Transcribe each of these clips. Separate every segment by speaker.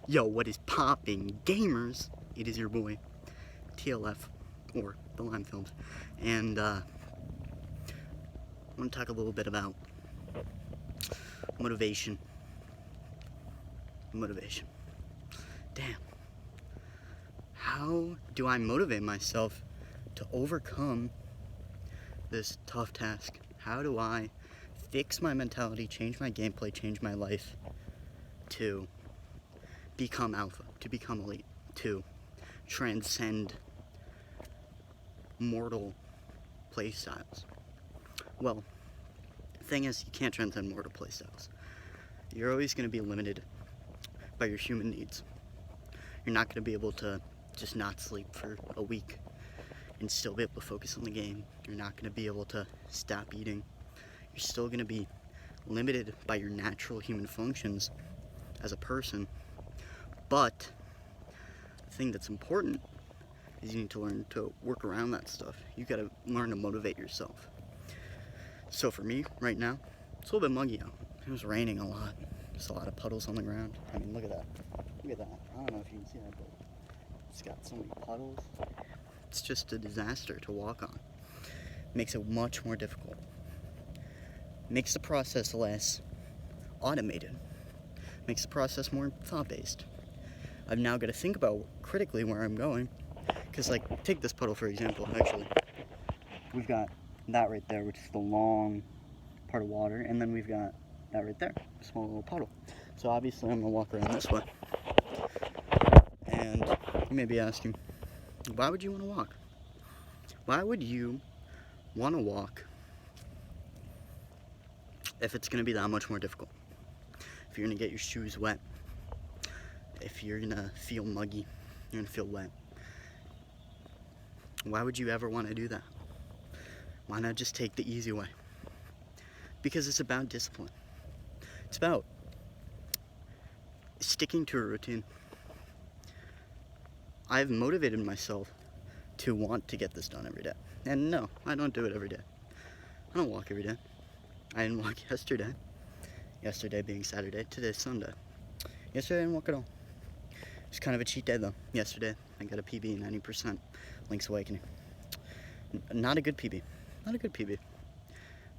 Speaker 1: Yo, what is popping, gamers? It is your boy, TLF, or the Lime Films, and I want to talk a little bit about motivation. Motivation. Damn. How do I motivate myself to overcome this tough task? How do I fix my mentality, change my gameplay, change my life to become alpha, to become elite, to transcend mortal playstyles? Well, the thing is, you can't transcend mortal playstyles. You're always going to be limited by your human needs. You're not going to be able to just not sleep for a week and still be able to focus on the game. You're not going to be able to stop eating. You're still going to be limited by your natural human functions as a person. But the thing that's important is you need to learn to work around that stuff. You got to learn to motivate yourself. So for me, right now, it's a little bit muggy out. It was raining a lot. There's a lot of puddles on the ground. I mean, look at that. Look at that. I don't know if you can see that, but it's got so many puddles. It's just a disaster to walk on. Makes it much more difficult. Makes the process less automated. Makes the process more thought-based. I've now got to think about critically where I'm going. Because, like, take this puddle for example, actually. We've got that right there, which is the long part of water, and then we've got that right there, a small little puddle. So obviously I'm going to walk around this way. And you may be asking, why would you want to walk? Why would you want to walk if it's going to be that much more difficult? If you're going to get your shoes wet, if you're going to feel muggy, you're going to feel wet. Why would you ever want to do that? Why not just take the easy way? Because it's about discipline. It's about sticking to a routine. I've motivated myself to want to get this done every day. And no, I don't do it every day. I don't walk every day. I didn't walk yesterday. Yesterday being Saturday, today's Sunday. Yesterday I didn't walk at all. It's kind of a cheat day though. Yesterday I got a PB 90% Link's Awakening. Not a good PB. Not a good PB.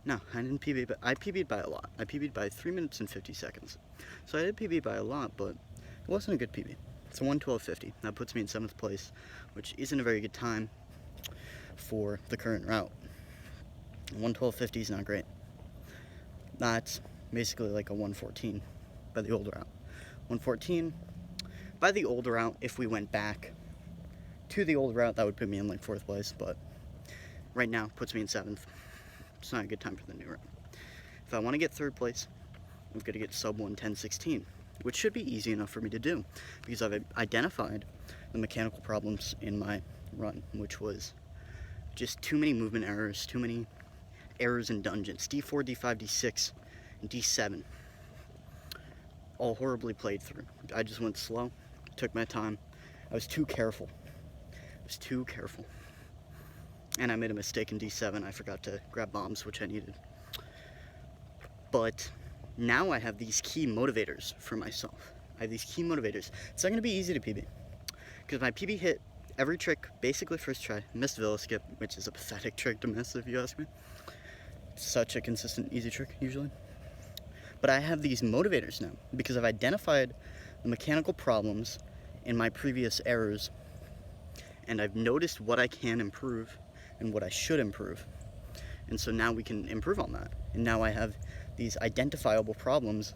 Speaker 1: No, I didn't PB, but I PB'd by a lot. I PB'd by 3 minutes and 50 seconds. So I did PB by a lot, but it wasn't a good PB. It's a 1:12:50. That puts me in 7th place, which isn't a very good time for the current route. 1:12:50 is not great. That's basically like a 1:14 by the old route. 1:14 by the old route, if we went back to the old route, that would put me in like 4th place, but right now puts me in 7th. It's not a good time for the new route. If I want to get 3rd place, I've got to get sub 1:10:16, which should be easy enough for me to do because I've identified the mechanical problems in my run, which was just too many movement errors, too many errors in dungeons. D4, D5, D6, and D7. All horribly played through. I just went slow, took my time. I was too careful. And I made a mistake in D7. I forgot to grab bombs, which I needed. But now I have these key motivators for myself. I have these key motivators. It's not going to be easy to PB. Because my PB hit every trick, basically first try. Missed Villa Skip, which is a pathetic trick to miss if you ask me. Such a consistent, easy trick, usually. But I have these motivators now, because I've identified the mechanical problems in my previous errors, and I've noticed what I can improve and what I should improve. And so now we can improve on that. And now I have these identifiable problems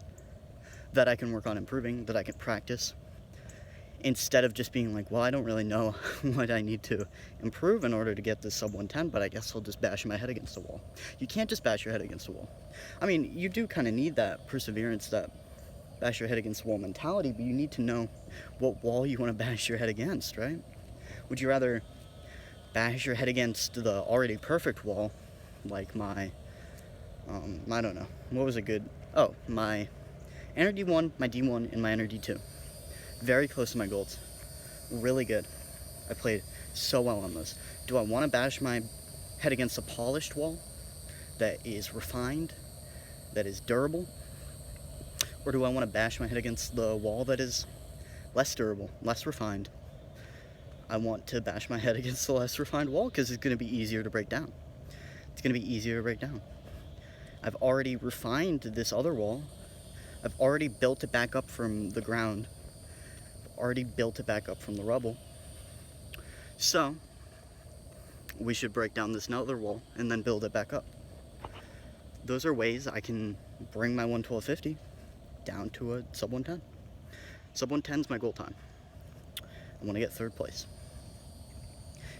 Speaker 1: that I can work on improving, that I can practice, instead of just being like, well, I don't really know what I need to improve in order to get this sub 110, but I guess I'll just bash my head against the wall. You can't just bash your head against the wall. I mean, you do kind of need that perseverance, that bash your head against the wall mentality, but you need to know what wall you want to bash your head against, right? Would you rather bash your head against the already perfect wall, like my, I don't know, what was a good, my Enter D1, my D1, and my Enter D2. Very close to my goals. Really good. I played so well on those. Do I want to bash my head against a polished wall that is refined, that is durable? Or do I want to bash my head against the wall that is less durable, less refined. I want to bash my head against the less refined wall because it's going to be easier to break down. It's going to be easier to break down. I've already refined this other wall. I've already built it back up from the ground. I've already built it back up from the rubble. So, we should break down this other wall and then build it back up. Those are ways I can bring my 112.50 down to a sub 110. Sub 110 is my goal time. I want to get 3rd place.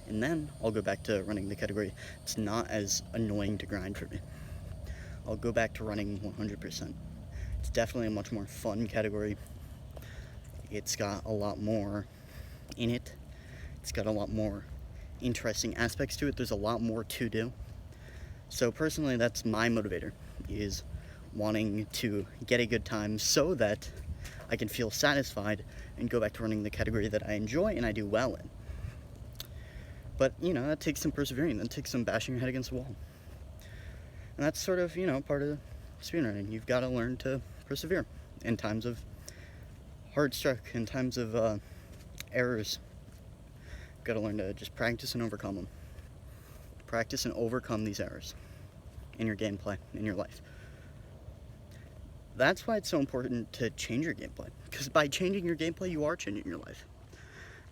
Speaker 1: And then I'll go back to running the category. It's not as annoying to grind for me. I'll go back to running 100%. It's definitely a much more fun category. It's got a lot more in it. It's got a lot more interesting aspects to it. There's a lot more to do. So personally, that's my motivator, is wanting to get a good time so that I can feel satisfied and go back to running the category that I enjoy and I do well in. But, that takes some persevering. That takes some bashing your head against the wall. And that's sort of, part of speedrunning. You've got to learn to persevere in times of hard struck, in times of errors. You've got to learn to just practice and overcome them. Practice and overcome these errors in your gameplay, in your life. That's why it's so important to change your gameplay. Because by changing your gameplay, you are changing your life.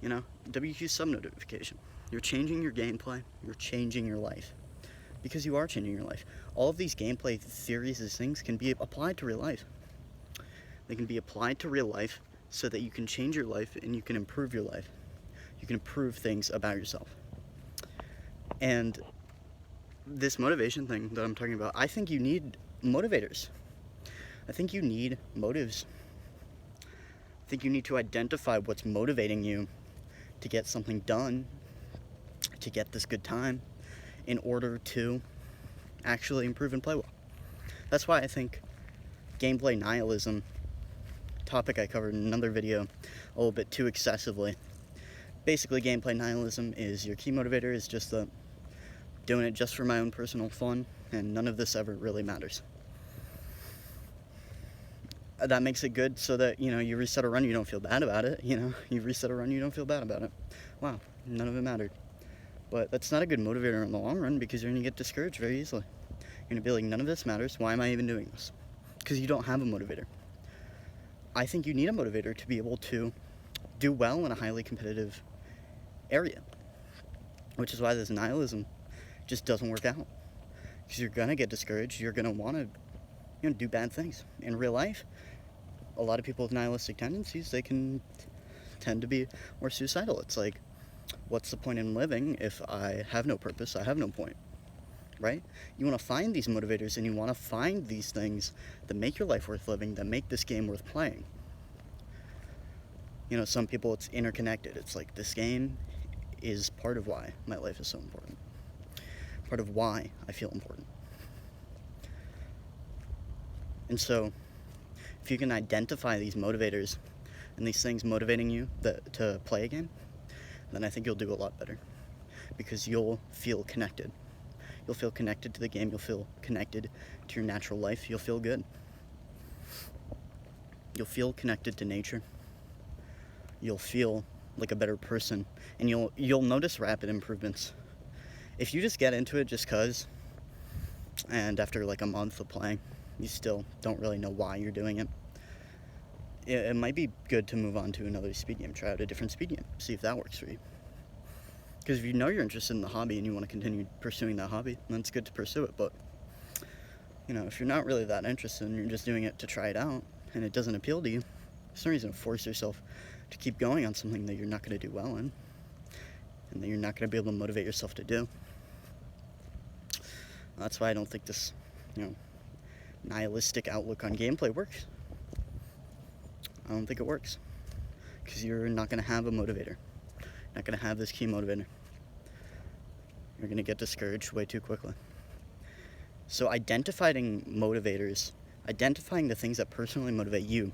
Speaker 1: WQ sub notification. You're changing your gameplay, you're changing your life. Because you are changing your life. All of these gameplay theories, these things can be applied to real life. They can be applied to real life so that you can change your life and you can improve your life. You can improve things about yourself. And this motivation thing that I'm talking about, I think you need motivators. I think you need motives. I think you need to identify what's motivating you to get something done, to get this good time, in order to actually improve and play well. That's why I think gameplay nihilism, topic I covered in another video a little bit too excessively. Basically, gameplay nihilism is your key motivator is just doing it just for my own personal fun, and none of this ever really matters. That makes it good so that, you reset a run, you don't feel bad about it, you reset a run, you don't feel bad about it. Wow, none of it mattered. But that's not a good motivator in the long run, because you're going to get discouraged very easily. You're going to be like, none of this matters, why am I even doing this? Because you don't have a motivator. I think you need a motivator to be able to do well in a highly competitive area. Which is why this nihilism just doesn't work out. Because you're going to get discouraged, you're going to want to do bad things. In real life, a lot of people with nihilistic tendencies, they can tend to be more suicidal. It's like, what's the point in living if I have no purpose? I have no point, right? You want to find these motivators, and you want to find these things that make your life worth living, that make this game worth playing. Some people, it's interconnected. It's like, this game is part of why my life is so important. Part of why I feel important. And so, if you can identify these motivators and these things motivating you to play a game, then I think you'll do a lot better. Because you'll feel connected. You'll feel connected to the game. You'll feel connected to your natural life. You'll feel good. You'll feel connected to nature. You'll feel like a better person. And you'll notice rapid improvements. If you just get into it just 'cause, and after like a month of playing, you still don't really know why you're doing it, it might be good to move on to another speed game. Try out a different speed game. See if that works for you. Because if you know you're interested in the hobby and you want to continue pursuing that hobby, then it's good to pursue it. But, if you're not really that interested and you're just doing it to try it out and it doesn't appeal to you, there's no reason to force yourself to keep going on something that you're not going to do well in and that you're not going to be able to motivate yourself to do. That's why I don't think this, nihilistic outlook on gameplay works. I don't think it works. Because you're not going to have a motivator. You're not going to have this key motivator. You're going to get discouraged way too quickly. So identifying motivators, identifying the things that personally motivate you,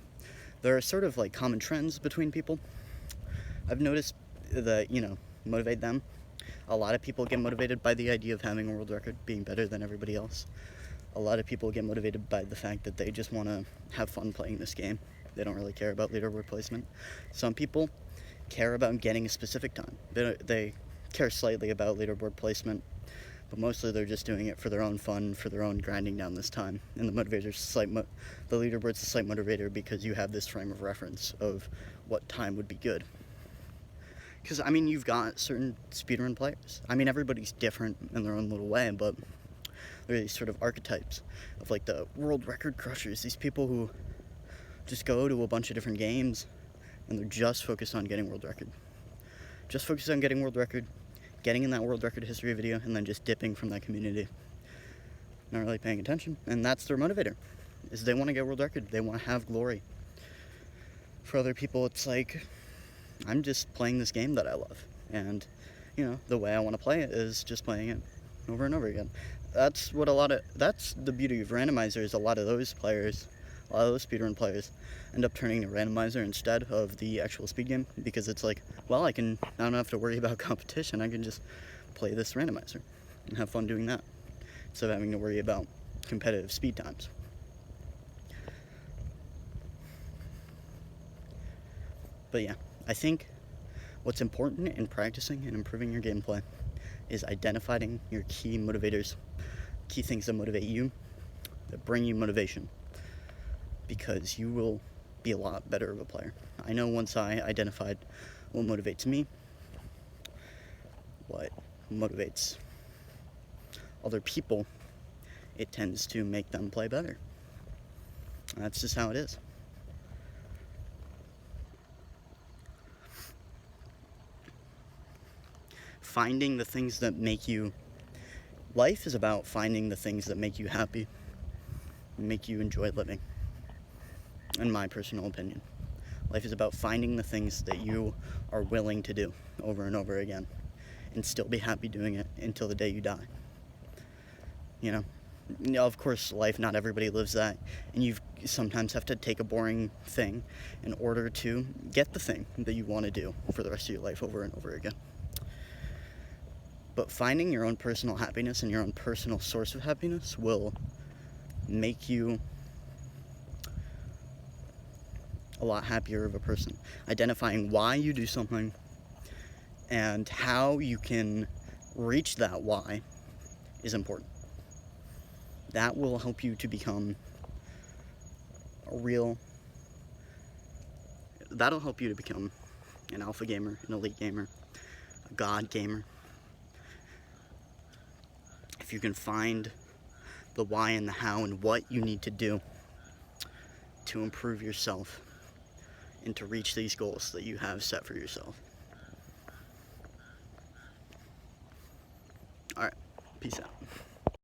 Speaker 1: there are sort of like common trends between people. I've noticed that, motivate them. A lot of people get motivated by the idea of having a world record, being better than everybody else. A lot of people get motivated by the fact that they just want to have fun playing this game. They don't really care about leaderboard placement. Some people care about getting a specific time. They care slightly about leaderboard placement, but mostly they're just doing it for their own fun, for their own grinding down this time. And the leaderboard's a slight motivator because you have this frame of reference of what time would be good. Because, I mean, you've got certain speedrun players. I mean, everybody's different in their own little way, but there are these sort of archetypes of, like, the world record crushers, these people who just go to a bunch of different games and they're just focused on getting world record. Just focused on getting world record, getting in that world record history video, and then just dipping from that community. Not really paying attention. And that's their motivator, is they want to get world record. They want to have glory. For other people, it's like, I'm just playing this game that I love. And, you know, the way I want to play it is just playing it over and over again. That's the beauty of randomizers. A lot of those speedrun players end up turning to randomizer instead of the actual speed game, because it's like, well, I don't have to worry about competition. I can just play this randomizer and have fun doing that instead of having to worry about competitive speed times. But yeah, I think what's important in practicing and improving your gameplay is identifying your key motivators, key things that motivate you, that bring you motivation, because you will be a lot better of a player. I know once I identified what motivates me, what motivates other people, it tends to make them play better. That's just how it is. Finding the things that make you... Life is about finding the things that make you happy, make you enjoy living. In my personal opinion, life is about finding the things that you are willing to do over and over again and still be happy doing it until the day you die. You know, of course, life, not everybody lives that, and you sometimes have to take a boring thing in order to get the thing that you want to do for the rest of your life over and over again. But finding your own personal happiness and your own personal source of happiness will make you a lot happier of a person. Identifying why you do something and how you can reach that why is important. That will help you to become that'll help you to become an alpha gamer, an elite gamer, a god gamer. If you can find the why and the how and what you need to do to improve yourself and to reach these goals that you have set for yourself. Alright, peace out.